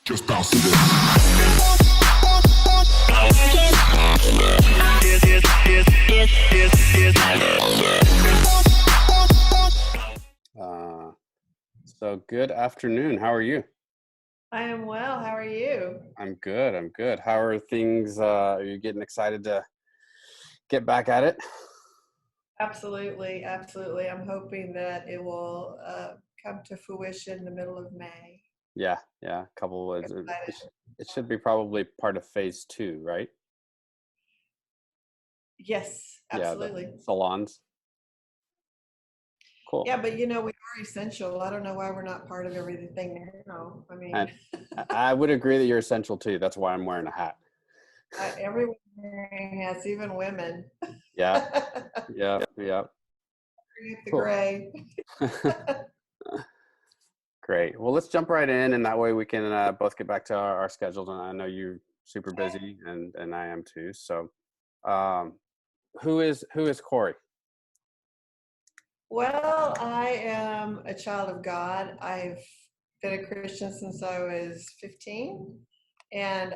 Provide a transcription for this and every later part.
Just bounce to this. Uh, so good afternoon. How are you? I am well. How are you? I'm good. I'm good. How are things? Are you getting excited to get back at it? Absolutely, absolutely. I'm hoping that it will come to fruition in the middle of May. Yeah. A couple of Excited. it should be probably part of phase 2, right? Yes, Yeah, the absolutely. salons. Cool. Yeah, but we are essential. I don't know why we're not part of everything now. I mean, And I would agree that you're essential too. That's why I'm wearing a hat. everyone wearing hats, even women. Yeah. Bring Yeah. up the Cool. gray. Great. Well, let's jump right in, and that way we can both get back to our schedules. And I know you're super busy, and I am too. So, um, who is Coree? Well, I am a child of God. I've been a Christian since I was 15. And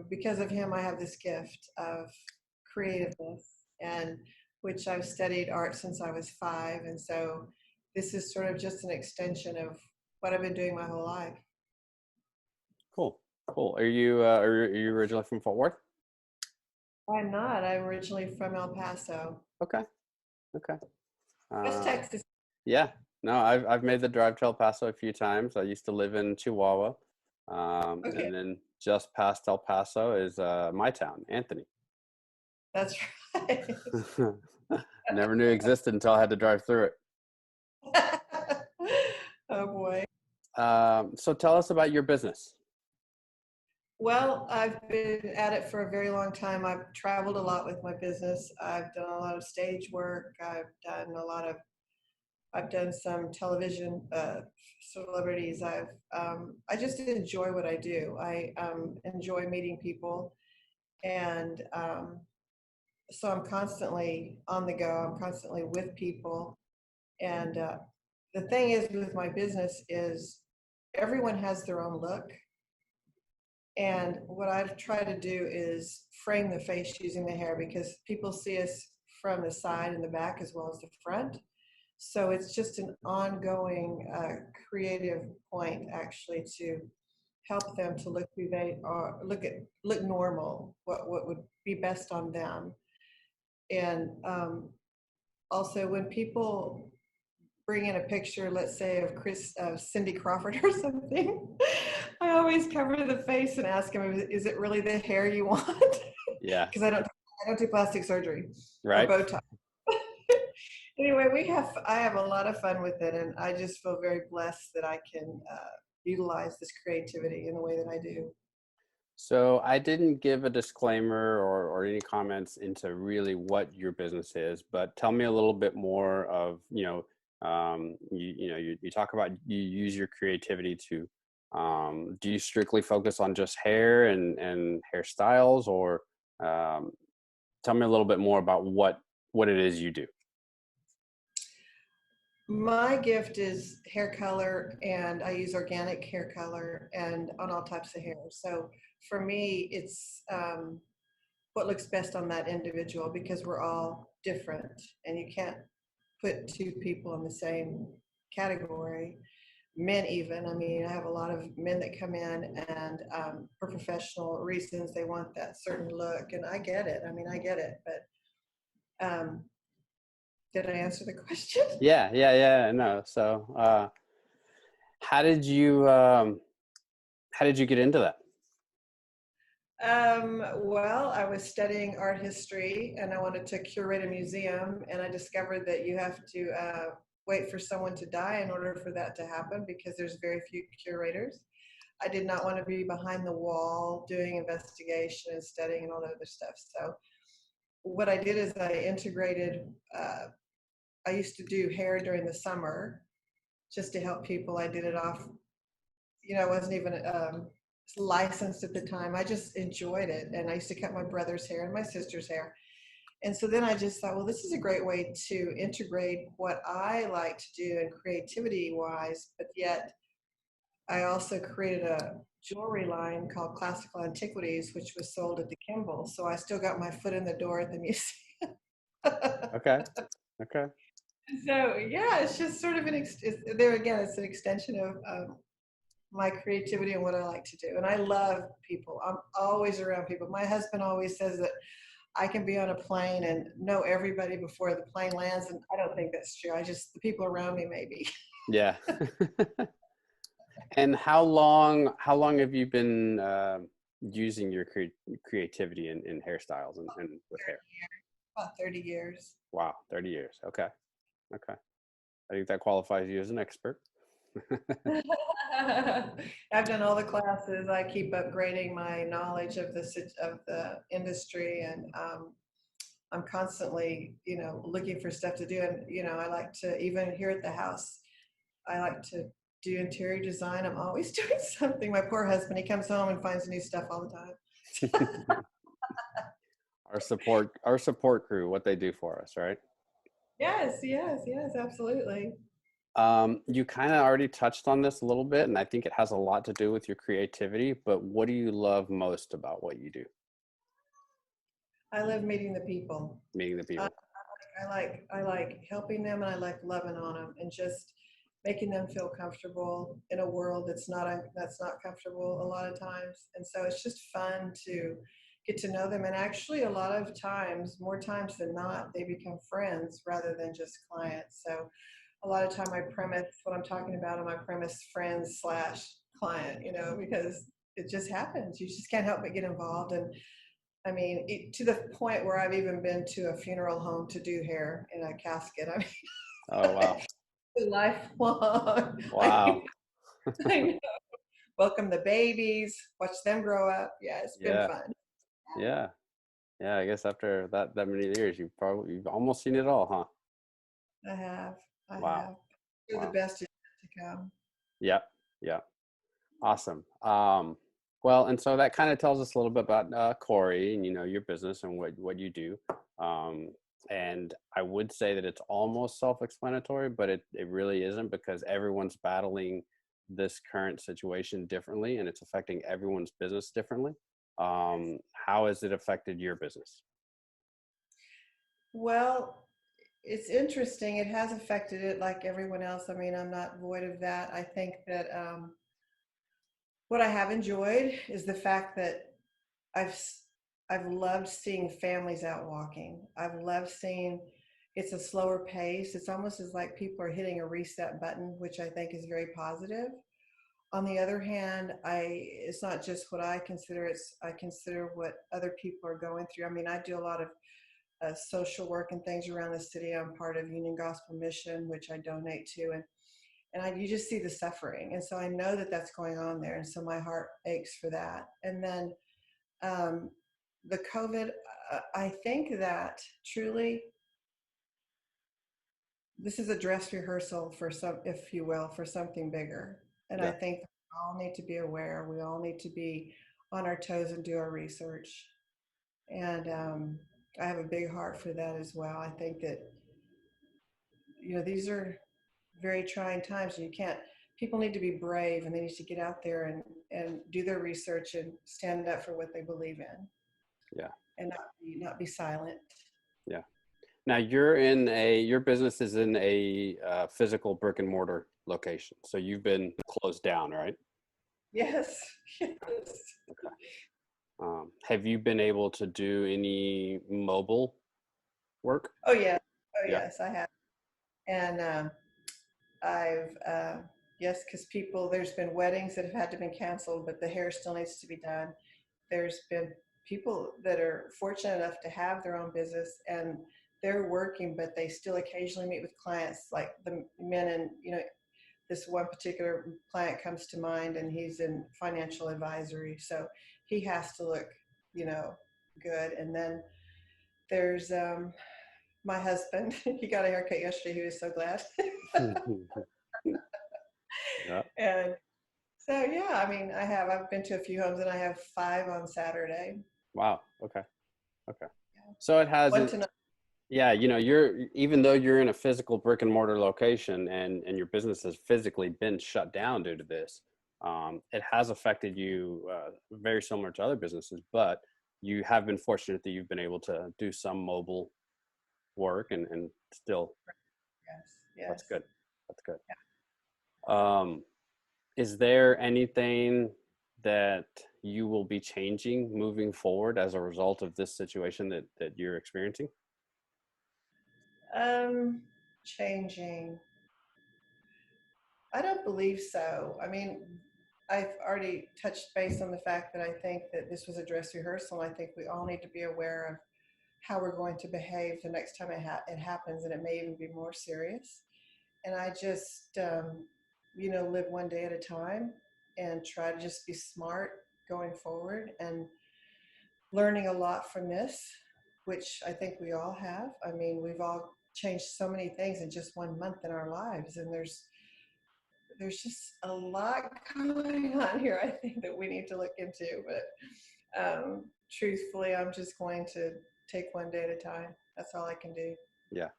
because of him, I have this gift of creativeness, and which I've studied art since I was 5. And so this is sort of just an extension of what I've been doing my whole life. Cool. Are you originally from Fort Worth? I'm not. I'm originally from El Paso, Okay. West Texas. Yeah. No, I've made the drive to El Paso a few times. I used to live in Chihuahua, Okay, and then just past El Paso is my town, Anthony. that's right. Never knew it existed until I had to drive through it. Oh boy. So tell us about your business. Well, I've been at it for a very long time. I've traveled a lot with my business. I've done a lot of stage work. I've done some television celebrities. I just enjoy what I do. I enjoy meeting people, and so I'm constantly on the go. I'm constantly with people, and the thing is with my business is everyone has their own look. And what I've tried to do is frame the face using the hair, because people see us from the side and the back as well as the front. So it's just an ongoing creative point, actually, to help them to look who they are, look normal, what would be best on them. And also, when people bring in a picture, let's say of Cindy Crawford or something, I always cover the face and ask them, "Is it really the hair you want?" Yeah. Because I don't do plastic surgery Right. or Botox. Anyway, I have a lot of fun with it, and I just feel very blessed that I can utilize this creativity in the way that I do. So I didn't give a disclaimer or any comments into really what your business is, but tell me a little bit more of, you talk about you use your creativity to, do you strictly focus on just hair and hairstyles, or tell me a little bit more about what it is you do. My gift is hair color, and I use organic hair color and on all types of hair. So for me, it's what looks best on that individual, because we're all different and you can't put two people in the same category. Men, even. I mean, I have a lot of men that come in, and for professional reasons, they want that certain look, and I get it. I mean, I get it, but did I answer the question? Yeah. No. So, how did you get into that? Well, I was studying art history, and I wanted to curate a museum, and I discovered that you have to wait for someone to die in order for that to happen, because there's very few curators. I did not want to be behind the wall doing investigation and studying and all that other stuff. So what I did is I integrated, I used to do hair during the summer just to help people. I did it off, I wasn't even licensed at the time. I just enjoyed it. And I used to cut my brother's hair and my sister's hair. And so then I just thought, well, this is a great way to integrate what I like to do and creativity wise, but yet I also created jewelry line called Classical Antiquities, which was sold at the Kimball. So I still got my foot in the door at the museum. Okay. Okay. So yeah, it's just sort of there again. It's an extension of my creativity and what I like to do. And I love people. I'm always around people. My husband always says that I can be on a plane and know everybody before the plane lands, and I don't think that's true. I just the people around me maybe. Yeah. And how long have you been using your creativity in hairstyles and with hair? About 30 years. Wow, 30 years. Okay. Okay. I think that qualifies you as an expert. I've done all the classes. I keep upgrading my knowledge of the industry, and I'm constantly, looking for stuff to do. And I like to even here at the house. I like to do interior design. I'm always doing something. My poor husband, he comes home and finds new stuff all the time. Our support crew, what they do for us, right? Yes, yes, yes, absolutely. You kind of already touched on this a little bit, and I think it has a lot to do with your creativity, but what do you love most about what you do? I love meeting the people. Meeting the I, people. I like helping them, and I like loving on them, and just making them feel comfortable in a world that's not comfortable a lot of times. And so it's just fun to get to know them. And actually, a lot of times, more times than not, they become friends rather than just clients. So a lot of time, I premise what I'm talking about, and my premise friends slash client. Because it just happens. You just can't help but get involved. And I mean, to the point where I've even been to a funeral home to do hair in a casket. I Oh, wow. mean, lifelong. Wow. I know. Welcome the babies, watch them grow up. Yeah, it's been Yeah. fun. Yeah. Yeah. I guess after that many years, you've almost seen it all, huh? I have. I Wow. have. You're the Wow. best is yet to come. Yeah. Yeah. Awesome. Well, and so that kind of tells us a little bit about Corey and your business and what you do. Um, and I would say that it's almost self-explanatory, but it really isn't, because everyone's battling this current situation differently, and it's affecting everyone's business differently. How has it affected your business? Well, it's interesting. It has affected it like everyone else. I mean, I'm not void of that. I think that what I have enjoyed is the fact that I've s- I've loved seeing families out walking. I've loved seeing it's a slower pace. It's almost as like people are hitting a reset button, which I think is very positive. On the other hand, it's not just what I consider, I consider what other people are going through. I mean, I do a lot of social work and things around the city. I'm part of Union Gospel Mission, which I donate to, and you just see the suffering, and so I know that that's going on there, and so my heart aches for that. And then um, the COVID, I think that truly this is a dress rehearsal for some, if you will, for something bigger. And I Yeah. think we all need to be aware. We all need to be on our toes and do our research. And I have a big heart for that as well. I think that these are very trying times, and you can't. People need to be brave, and they need to get out there and do their research and stand up for what they believe in, Yeah. and not be silent. Yeah. Now your business is in a physical brick and mortar location. So you've been closed down, right? Yes, yes. Okay. Have you been able to do any mobile work? Oh yeah, oh Yeah. yes, I have. And I've yes, because there's been weddings that have had to be canceled, but the hair still needs to be done. There's been people that are fortunate enough to have their own business, and they're working, but they still occasionally meet with clients, like the men. And this one particular client comes to mind, and he's in financial advisory, so he has to look, you know, good. And then there's my husband. He got a haircut yesterday. He was so glad. Yeah. And so yeah, I mean, I've been to a few homes, and I have 5 on Saturday. Wow. Okay. Okay. So it has One it. tonight. Yeah. Even though you're in a physical brick and mortar location and your business has physically been shut down due to this, it has affected you very similar to other businesses, but you have been fortunate that you've been able to do some mobile work and still, Yes, that's yes. good. That's good. Is there anything that you will be changing moving forward as a result of this situation that you're experiencing? Changing. I don't believe so. I mean, I've already touched base on the fact that I think that this was a dress rehearsal. I think we all need to be aware of how we're going to behave the next time it happens, and it may even be more serious. And I just, live one day at a time and try to just be smart going forward and learning a lot from this, which I think we all have. I mean, we've all changed so many things in just 1 month in our lives, and there's just a lot going on here, I think, that we need to look into. But truthfully, I'm just going to take one day at a time. That's all I can do. Yeah.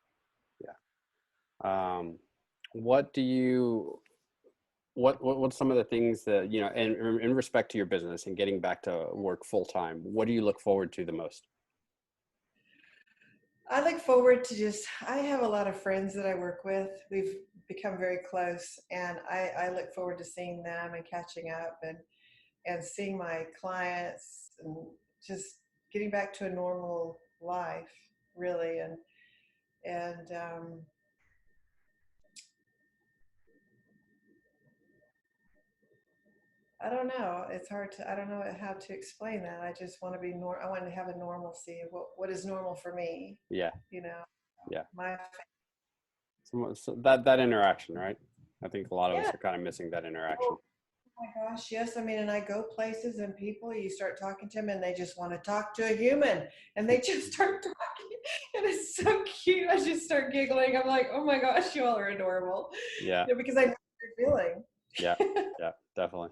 Yeah. What do you, what's some of the things that, in respect to your business and getting back to work full time, what do you look forward to the most? I look forward to I have a lot of friends that I work with. We've become very close, and I look forward to seeing them and catching up and seeing my clients and just getting back to a normal life, really. And I don't know. It's hard to. I don't know how to explain that. I just want to be I want to have a normalcy of what is normal for me. Yeah. You know, Yeah. my So that interaction, right? I think a lot of us yeah. are kind of missing that interaction. Oh my gosh, yes. I mean, and I go places and people, you start talking to them and they just want to talk to a human, and they just start talking, and it's so cute. I just start giggling. I'm like, oh my gosh, you all are adorable. Yeah. Because I know what you're feeling. Yeah. Yeah. Definitely.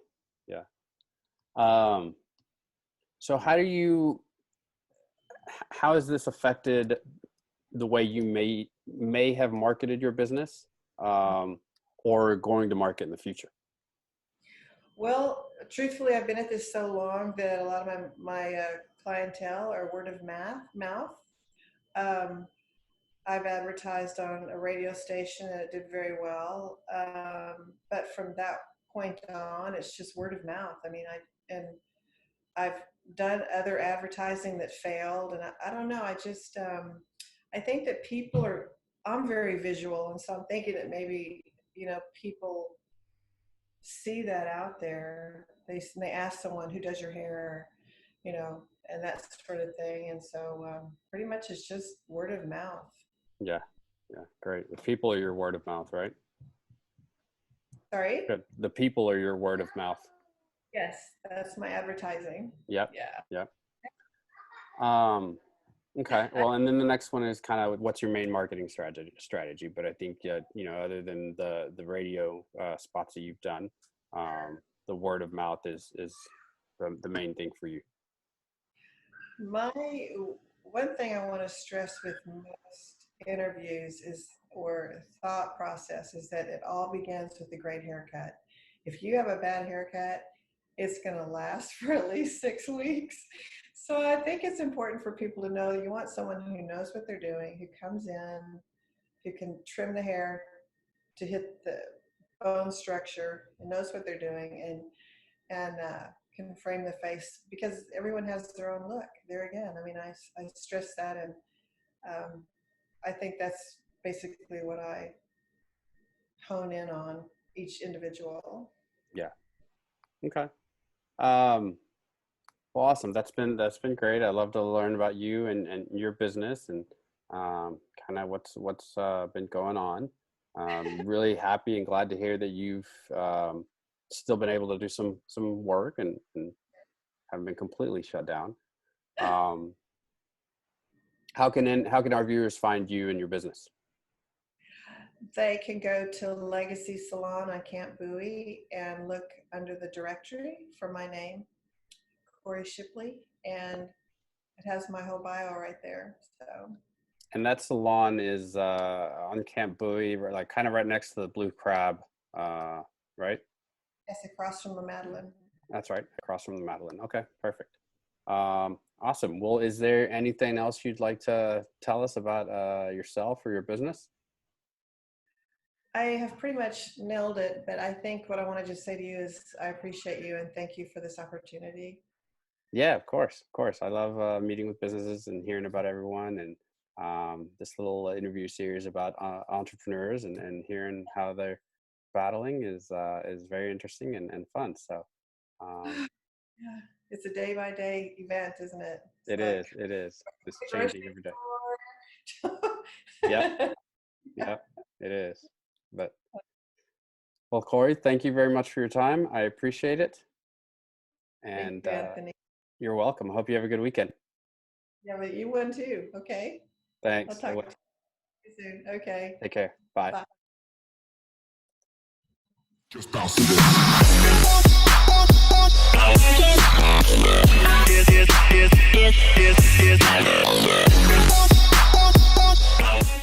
Yeah. Um, so how has this affected the way you may have marketed your business, or going to market in the future? Well, truthfully, I've been at this so long that a lot of my clientele are word of mouth. Um, I've advertised on a radio station and it did very well. But from that point on, it's just word of mouth. I mean, I've done other advertising that failed, and I don't know. I think that I'm very visual, and so I'm thinking that maybe people see that out there. They ask someone who does your hair, and that sort of thing. And so pretty much it's just word of mouth. Yeah. Yeah. Great. The people are your word of mouth, right? Sorry? Good. The people are your word of mouth. Yes, that's my advertising. Yep. Yeah. Yep. Okay. Well, and then the next one is kind of what's your main marketing strategy. But I think, other than the radio spots that you've done, the word of mouth is the main thing for you. My one thing I want to stress with most interviews or thought process is that it all begins with a great haircut. If you have a bad haircut, it's going to last for at least 6 weeks. So I think it's important for people to know that you want someone who knows what they're doing, who comes in, who can trim the hair to hit the bone structure and knows what they're doing, and can frame the face, because everyone has their own look. There again, I mean, I stress that, and I think that's basically what I hone in on each individual. Yeah. Okay. Um, well, awesome. That's been great. I love to learn about you and your business and kind of what's been going on. Really happy and glad to hear that you've still been able to do some work and haven't been completely shut down. Um, how can our viewers find you and your business? They can go to Legacy Salon on Camp Bowie and look under the directory for my name, Coree Shipley, and it has my whole bio right there. So. And that salon is on Camp Bowie, like kind of right next to the Blue Crab, right? Yes, across from the Madeline. That's right, across from the Madeline. Okay, perfect. Awesome. Well, is there anything else you'd like to tell us about yourself or your business? I have pretty much nailed it, but I think what I want to just say to you is I appreciate you and thank you for this opportunity. Yeah, of course, of course. I love meeting with businesses and hearing about everyone, and this little interview series about entrepreneurs and hearing how they're battling is very interesting and fun. So um, Yeah, it's a day by day event, isn't it? It's it like is, it is. It's grocery changing every day. store. Yep, yep, it is. But well, Corey, thank you very much for your time. I appreciate it, Thank and you, Anthony. you're welcome. I hope you have a good weekend. Yeah, but you won too. Okay. I'll Thanks. I talk will. to you soon. Okay. Take care. Bye. Bye. Just bounce it.